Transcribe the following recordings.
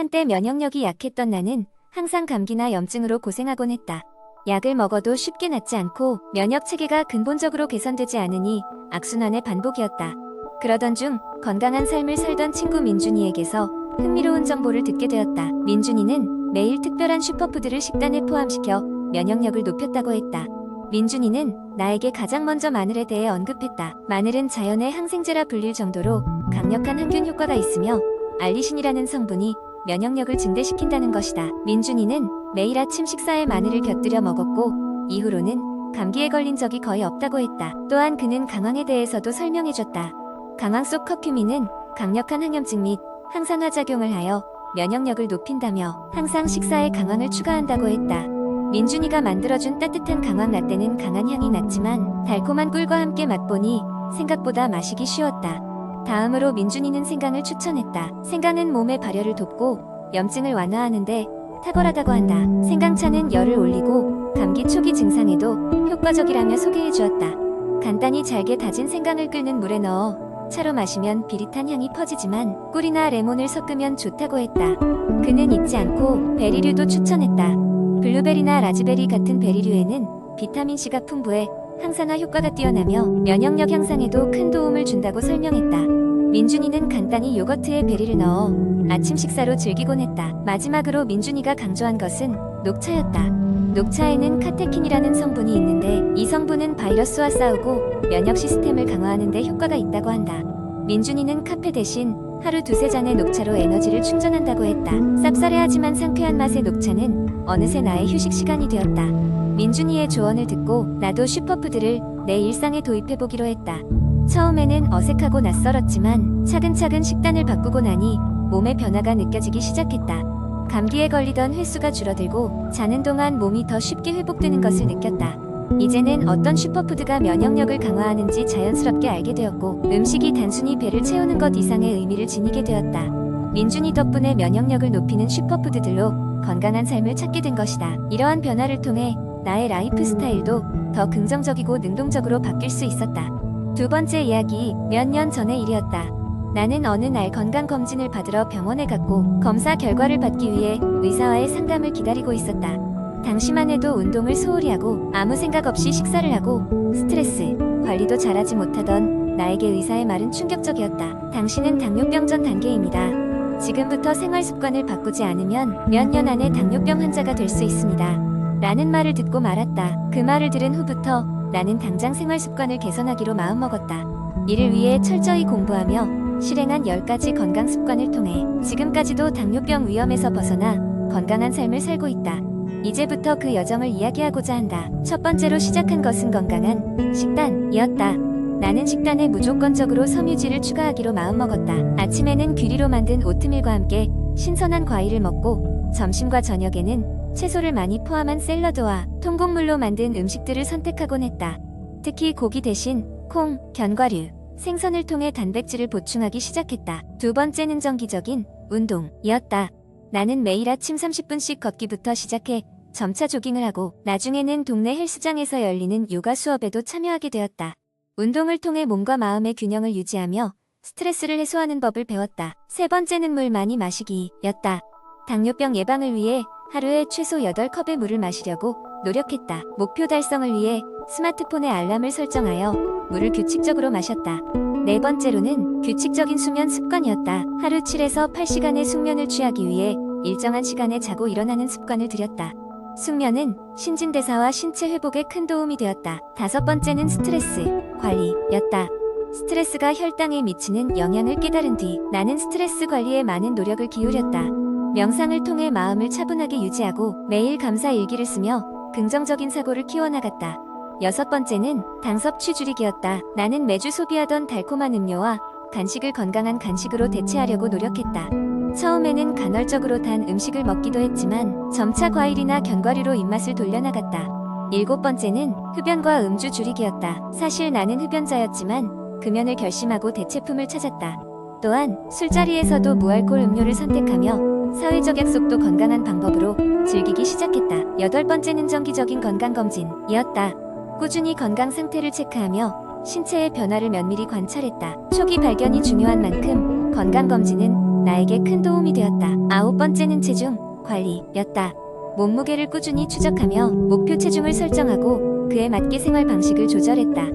한때 면역력이 약했던 나는 항상 감기나 염증으로 고생하곤 했다. 약을 먹어도 쉽게 낫지 않고 면역 체계가 근본적으로 개선되지 않으니 악순환의 반복이었다. 그러던 중 건강한 삶을 살던 친구 민준이에게서 흥미로운 정보를 듣게 되었다. 민준이는 매일 특별한 슈퍼푸드를 식단에 포함시켜 면역력을 높였다고 했다. 민준이는 나에게 가장 먼저 마늘에 대해 언급했다. 마늘은 자연의 항생제라 불릴 정도로 강력한 항균 효과가 있으며 알리신이라는 성분이 면역력을 증대시킨다는 것이다. 민준이는 매일 아침 식사에 마늘을 곁들여 먹었고 이후로는 감기에 걸린 적이 거의 없다고 했다. 또한 그는 강황에 대해서도 설명해줬다. 강황 속 커큐민은 강력한 항염증 및 항산화 작용을 하여 면역력을 높인다며 항상 식사에 강황을 추가한다고 했다. 민준이가 만들어준 따뜻한 강황 라떼는 강한 향이 났지만 달콤한 꿀과 함께 맛보니 생각보다 마시기 쉬웠다. 다음으로 민준이는 생강을 추천했다. 생강은 몸의 발열을 돕고 염증을 완화하는데 탁월하다고 한다. 생강차는 열을 올리고 감기 초기 증상에도 효과적이라며 소개해주었다. 간단히 잘게 다진 생강을 끓는 물에 넣어 차로 마시면 비릿한 향이 퍼지지만 꿀이나 레몬을 섞으면 좋다고 했다. 그는 잊지 않고 베리류도 추천했다. 블루베리나 라즈베리 같은 베리류에는 비타민C가 풍부해 항산화 효과가 뛰어나며 면역력 향상에도 큰 도움을 준다고 설명했다. 민준이는 간단히 요거트에 베리를 넣어 아침 식사로 즐기곤 했다. 마지막으로 민준이가 강조한 것은 녹차였다. 녹차에는 카테킨이라는 성분이 있는데 이 성분은 바이러스와 싸우고 면역 시스템을 강화하는 데 효과가 있다고 한다. 민준이는 카페 대신 하루 두세 잔의 녹차로 에너지를 충전한다고 했다. 쌉싸래하지만 상쾌한 맛의 녹차는 어느새 나의 휴식 시간이 되었다. 민준이의 조언을 듣고 나도 슈퍼푸드를 내 일상에 도입해보기로 했다. 처음에는 어색하고 낯설었지만 차근차근 식단을 바꾸고 나니 몸의 변화가 느껴지기 시작했다. 감기에 걸리던 횟수가 줄어들고 자는 동안 몸이 더 쉽게 회복되는 것을 느꼈다. 이제는 어떤 슈퍼푸드가 면역력을 강화하는지 자연스럽게 알게 되었고 음식이 단순히 배를 채우는 것 이상의 의미를 지니게 되었다. 민준이 덕분에 면역력을 높이는 슈퍼푸드들로 건강한 삶을 찾게 된 것이다. 이러한 변화를 통해 나의 라이프 스타일도 더 긍정적이고 능동적으로 바뀔 수 있었다. 두 번째 이야기, 몇 년 전의 일이었다. 나는 어느 날 건강검진을 받으러 병원에 갔고 검사 결과를 받기 위해 의사와의 상담을 기다리고 있었다. 당시만 해도 운동을 소홀히 하고 아무 생각 없이 식사를 하고 스트레스 관리도 잘하지 못하던 나에게 의사의 말은 충격적이었다. 당신은 당뇨병 전 단계입니다. 지금부터 생활 습관을 바꾸지 않으면 몇 년 안에 당뇨병 환자가 될 수 있습니다. 라는 말을 듣고 말았다. 그 말을 들은 후부터 나는 당장 생활 습관을 개선하기로 마음먹었다. 이를 위해 철저히 공부하며 실행한 10가지 건강 습관을 통해 지금까지도 당뇨병 위험에서 벗어나 건강한 삶을 살고 있다. 이제부터 그 여정을 이야기하고자 한다. 첫 번째로 시작한 것은 건강한 식단이었다. 나는 식단에 무조건적으로 섬유질을 추가하기로 마음먹었다. 아침에는 귀리로 만든 오트밀과 함께 신선한 과일을 먹고 점심과 저녁에는 채소를 많이 포함한 샐러드와 통곡물로 만든 음식들을 선택하곤 했다. 특히 고기 대신 콩, 견과류, 생선을 통해 단백질을 보충하기 시작했다. 두 번째는 정기적인 운동이었다. 나는 매일 아침 30분씩 걷기부터 시작해 점차 조깅을 하고 나중에는 동네 헬스장에서 열리는 요가 수업에도 참여하게 되었다. 운동을 통해 몸과 마음의 균형을 유지하며 스트레스를 해소하는 법을 배웠다. 세 번째는 물 많이 마시기였다. 당뇨병 예방을 위해 하루에 최소 8컵의 물을 마시려고 노력했다. 목표 달성을 위해 스마트폰에 알람을 설정하여 물을 규칙적으로 마셨다. 네 번째로는 규칙적인 수면 습관이었다. 하루 7에서 8시간의 숙면을 취하기 위해 일정한 시간에 자고 일어나는 습관을 들였다. 숙면은 신진대사와 신체 회복에 큰 도움이 되었다. 다섯 번째는 스트레스 관리였다. 스트레스가 혈당에 미치는 영향을 깨달은 뒤 나는 스트레스 관리에 많은 노력을 기울였다. 명상을 통해 마음을 차분하게 유지하고 매일 감사 일기를 쓰며 긍정적인 사고를 키워나갔다. 여섯 번째는 당 섭취 줄이기였다. 나는 매주 소비하던 달콤한 음료와 간식을 건강한 간식으로 대체하려고 노력했다. 처음에는 간헐적으로 단 음식을 먹기도 했지만 점차 과일이나 견과류로 입맛을 돌려나갔다. 일곱 번째는 흡연과 음주 줄이기였다. 사실 나는 흡연자였지만 금연을 결심하고 대체품을 찾았다. 또한 술자리에서도 무알콜 음료를 선택하며 사회적 약속도 건강한 방법으로 즐기기 시작했다. 여덟 번째는 정기적인 건강검진이었다. 꾸준히 건강 상태를 체크하며 신체의 변화를 면밀히 관찰했다. 초기 발견이 중요한 만큼 건강검진은 나에게 큰 도움이 되었다. 아홉 번째는 체중 관리였다. 몸무게를 꾸준히 추적하며 목표 체중을 설정하고 그에 맞게 생활 방식을 조절했다.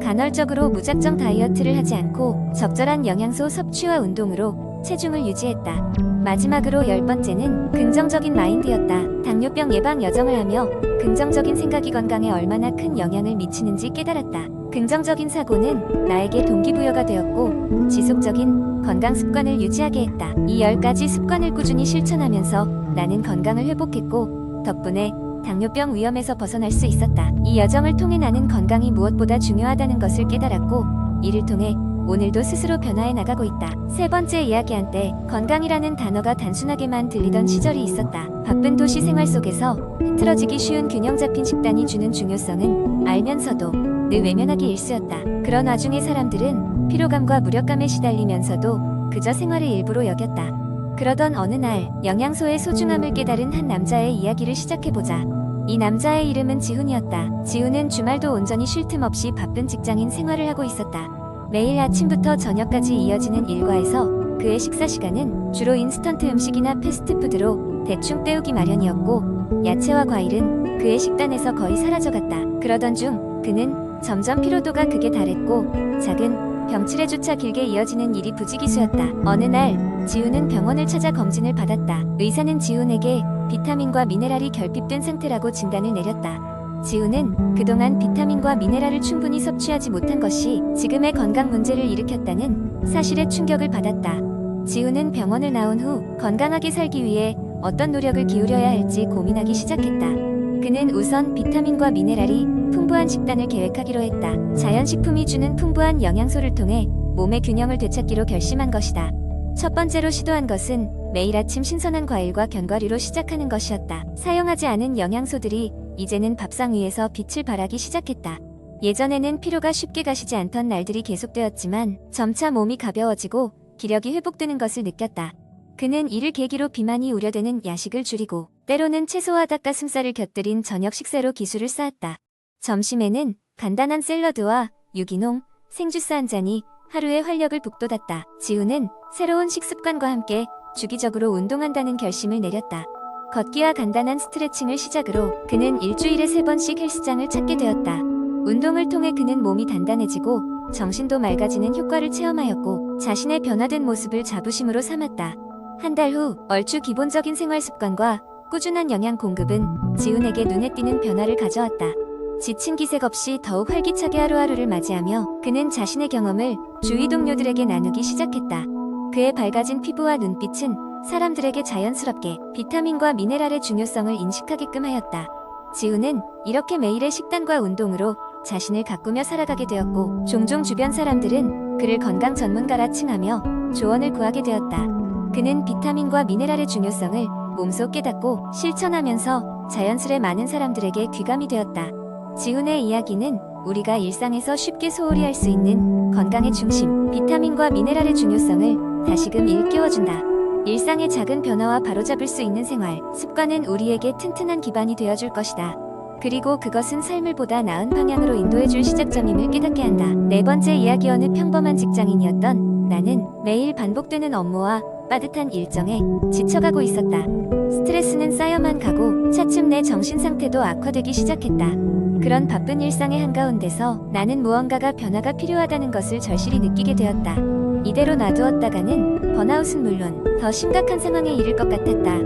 간헐적으로 무작정 다이어트를 하지 않고 적절한 영양소 섭취와 운동으로 체중을 유지했다. 마지막으로 열 번째는 긍정적인 마인드였다. 당뇨병 예방 여정을 하며 긍정적인 생각이 건강에 얼마나 큰 영향을 미치는지 깨달았다. 긍정적인 사고는 나에게 동기부여가 되었고 지속적인 건강 습관을 유지하게 했다. 이 10가지 습관을 꾸준히 실천하면서 나는 건강을 회복했고 덕분에 당뇨병 위험에서 벗어날 수 있었다. 이 여정을 통해 나는 건강이 무엇보다 중요하다는 것을 깨달았고 이를 통해 오늘도 스스로 변화해 나가고 있다. 세 번째 이야기한 때 건강이라는 단어가 단순하게만 들리던 시절이 있었다. 바쁜 도시 생활 속에서 흐트러지기 쉬운 균형 잡힌 식단이 주는 중요성은 알면서도 늘 외면하기 일쑤였다. 그런 와중에 사람들은 피로감과 무력감에 시달리면서도 그저 생활의 일부로 여겼다. 그러던 어느 날 영양소의 소중함을 깨달은 한 남자의 이야기를 시작해보자. 이 남자의 이름은 지훈이었다. 지훈은 주말도 온전히 쉴 틈 없이 바쁜 직장인 생활을 하고 있었다. 매일 아침부터 저녁까지 이어지는 일과에서 그의 식사 시간은 주로 인스턴트 음식이나 패스트푸드로 대충 때우기 마련이었고 야채와 과일은 그의 식단에서 거의 사라져갔다. 그러던 중 그는 점점 피로도가 극에 달했고 작은 병치레조차 길게 이어지는 일이 부지기수였다. 어느 날 지훈은 병원을 찾아 검진을 받았다. 의사는 지훈에게 비타민과 미네랄이 결핍된 상태라고 진단을 내렸다. 지훈은 그동안 비타민과 미네랄을 충분히 섭취하지 못한 것이 지금의 건강 문제를 일으켰다는 사실에 충격을 받았다. 지훈은 병원을 나온 후 건강하게 살기 위해 어떤 노력을 기울여야 할지 고민하기 시작했다. 그는 우선 비타민과 미네랄이 풍부한 식단을 계획하기로 했다. 자연식품이 주는 풍부한 영양소를 통해 몸의 균형을 되찾기로 결심한 것이다. 첫 번째로 시도한 것은 매일 아침 신선한 과일과 견과류로 시작하는 것이었다. 사용하지 않은 영양소들이 이제는 밥상 위에서 빛을 발하기 시작했다. 예전에는 피로가 쉽게 가시지 않던 날들이 계속되었지만 점차 몸이 가벼워지고 기력이 회복되는 것을 느꼈다. 그는 이를 계기로 비만이 우려되는 야식을 줄이고 때로는 채소와 닭가슴살을 곁들인 저녁 식사로 기술을 쌓았다. 점심에는 간단한 샐러드와 유기농, 생주스 한 잔이 하루의 활력을 북돋았다. 지훈은 새로운 식습관과 함께 주기적으로 운동한다는 결심을 내렸다. 걷기와 간단한 스트레칭을 시작으로 그는 일주일에 3번씩 헬스장을 찾게 되었다. 운동을 통해 그는 몸이 단단해지고 정신도 맑아지는 효과를 체험하였고 자신의 변화된 모습을 자부심으로 삼았다. 한 달 후 얼추 기본적인 생활 습관과 꾸준한 영양 공급은 지훈에게 눈에 띄는 변화를 가져왔다. 지친 기색 없이 더욱 활기차게 하루하루를 맞이하며 그는 자신의 경험을 주위 동료들에게 나누기 시작했다. 그의 밝아진 피부와 눈빛은 사람들에게 자연스럽게 비타민과 미네랄의 중요성을 인식하게끔 하였다. 지훈은 이렇게 매일의 식단과 운동으로 자신을 가꾸며 살아가게 되었고 종종 주변 사람들은 그를 건강 전문가라 칭하며 조언을 구하게 되었다. 그는 비타민과 미네랄의 중요성을 몸소 깨닫고 실천하면서 자연스레 많은 사람들에게 귀감이 되었다. 지훈의 이야기는 우리가 일상에서 쉽게 소홀히 할 수 있는 건강의 중심, 비타민과 미네랄의 중요성을 다시금 일깨워준다. 일상의 작은 변화와 바로잡을 수 있는 생활, 습관은 우리에게 튼튼한 기반이 되어줄 것이다. 그리고 그것은 삶을 보다 나은 방향으로 인도해줄 시작점임을 깨닫게 한다. 네 번째 이야기. 어느 평범한 직장인이었던 나는 매일 반복되는 업무와 빠듯한 일정에 지쳐가고 있었다. 스트레스는 쌓여만 가고 차츰 내 정신 상태도 악화되기 시작했다. 그런 바쁜 일상의 한가운데서 나는 무언가가 변화가 필요하다는 것을 절실히 느끼게 되었다. 이대로 놔두었다가는 번아웃은 물론 더 심각한 상황에 이를 것 같았다.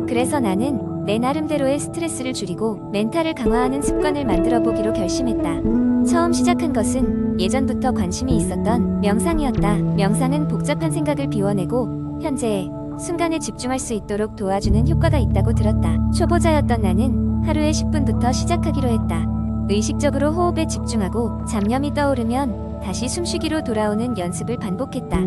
그래서 나는 내 나름대로의 스트레스를 줄이고 멘탈을 강화하는 습관을 만들어 보기로 결심했다. 처음 시작한 것은 예전부터 관심이 있었던 명상이었다. 명상은 복잡한 생각을 비워내고 현재의 순간에 집중할 수 있도록 도와주는 효과가 있다고 들었다. 초보자였던 나는 하루에 10분부터 시작하기로 했다. 의식적으로 호흡에 집중하고 잡념이 떠오르면 다시 숨쉬기로 돌아오는 연습을 반복했다.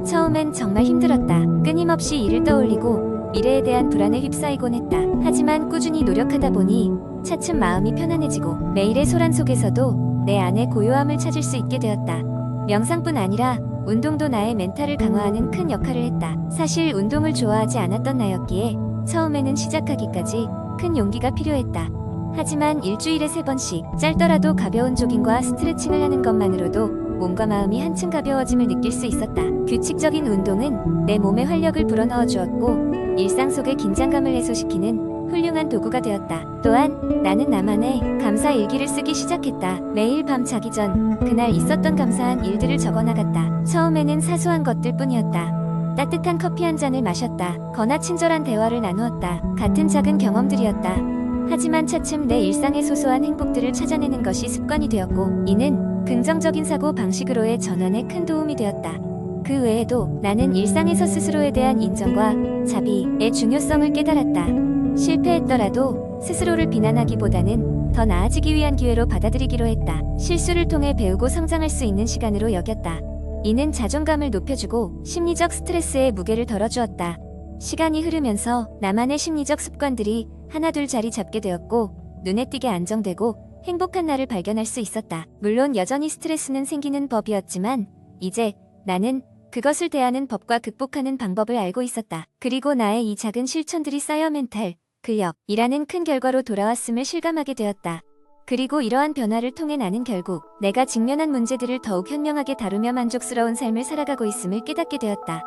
처음엔 정말 힘들었다. 끊임없이 일을 떠올리고 미래에 대한 불안에 휩싸이곤 했다. 하지만 꾸준히 노력하다 보니 차츰 마음이 편안해지고 매일의 소란 속에서도 내 안의 고요함을 찾을 수 있게 되었다. 명상뿐 아니라 운동도 나의 멘탈을 강화하는 큰 역할을 했다. 사실 운동을 좋아하지 않았던 나였기에 처음에는 시작하기까지 큰 용기가 필요했다. 하지만 일주일에 3번씩 짧더라도 가벼운 조깅과 스트레칭을 하는 것만으로도 몸과 마음이 한층 가벼워짐을 느낄 수 있었다. 규칙적인 운동은 내 몸에 활력을 불어넣어 주었고 일상 속의 긴장감을 해소시키는 훌륭한 도구가 되었다. 또한 나는 나만의 감사 일기를 쓰기 시작했다. 매일 밤 자기 전 그날 있었던 감사한 일들을 적어나갔다. 처음에는 사소한 것들 뿐이었다. 따뜻한 커피 한 잔을 마셨다. 거나 친절한 대화를 나누었다. 같은 작은 경험들이었다. 하지만 차츰 내 일상의 소소한 행복들을 찾아내는 것이 습관이 되었고 이는 긍정적인 사고 방식으로의 전환에 큰 도움이 되었다. 그 외에도 나는 일상에서 스스로에 대한 인정과 자비의 중요성을 깨달았다. 실패했더라도 스스로를 비난하기보다는 더 나아지기 위한 기회로 받아들이기로 했다. 실수를 통해 배우고 성장할 수 있는 시간으로 여겼다. 이는 자존감을 높여주고 심리적 스트레스의 무게를 덜어주었다. 시간이 흐르면서 나만의 심리적 습관들이 하나둘 자리 잡게 되었고 눈에 띄게 안정되고 행복한 나를 발견할 수 있었다. 물론 여전히 스트레스는 생기는 법이었지만 이제 나는 그것을 대하는 법과 극복하는 방법을 알고 있었다. 그리고 나의 이 작은 실천들이 쌓여 멘탈 근력이라는 큰 결과로 돌아왔음을 실감하게 되었다. 그리고 이러한 변화를 통해 나는 결국 내가 직면한 문제들을 더욱 현명하게 다루며 만족스러운 삶을 살아가고 있음을 깨닫게 되었다.